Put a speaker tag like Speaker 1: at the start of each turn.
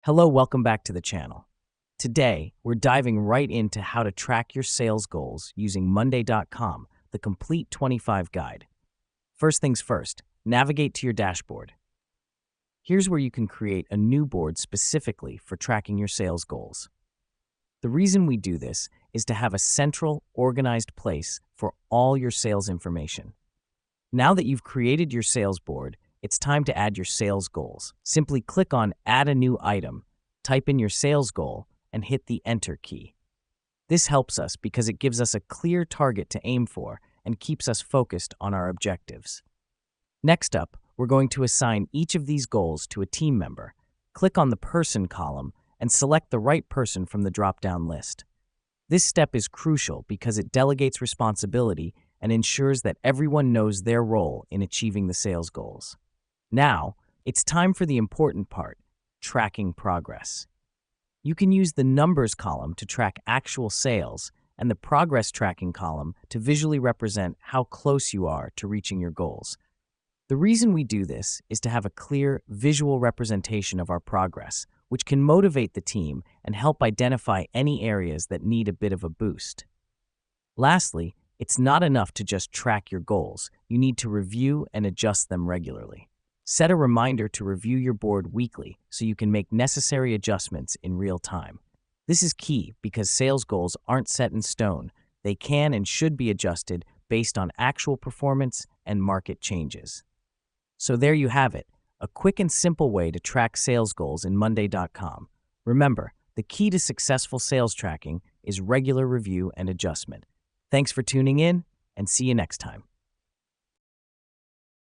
Speaker 1: Hello, welcome back to the channel. Today, we're diving right into how to track your sales goals using Monday.com, the complete 25 guide. First things first, navigate to your dashboard. Here's where you can create a new board specifically for tracking your sales goals. The reason we do this is to have a central, organized place for all your sales information. Now that you've created your sales board, it's time to add your sales goals. Simply click on Add a new item, type in your sales goal, and hit the Enter key. This helps us because it gives us a clear target to aim for and keeps us focused on our objectives. Next up, we're going to assign each of these goals to a team member. Click on the Person column and select the right person from the drop-down list. This step is crucial because it delegates responsibility and ensures that everyone knows their role in achieving the sales goals. Now, it's time for the important part, tracking progress. You can use the Numbers column to track actual sales and the Progress tracking column to visually represent how close you are to reaching your goals. The reason we do this is to have a clear visual representation of our progress, which can motivate the team and help identify any areas that need a bit of a boost. Lastly, it's not enough to just track your goals. You need to review and adjust them regularly. Set a reminder to review your board weekly so you can make necessary adjustments in real time. This is key because sales goals aren't set in stone. They can and should be adjusted based on actual performance and market changes. So there you have it, a quick and simple way to track sales goals in Monday.com. Remember, the key to successful sales tracking is regular review and adjustment. Thanks for tuning in, and see you next time.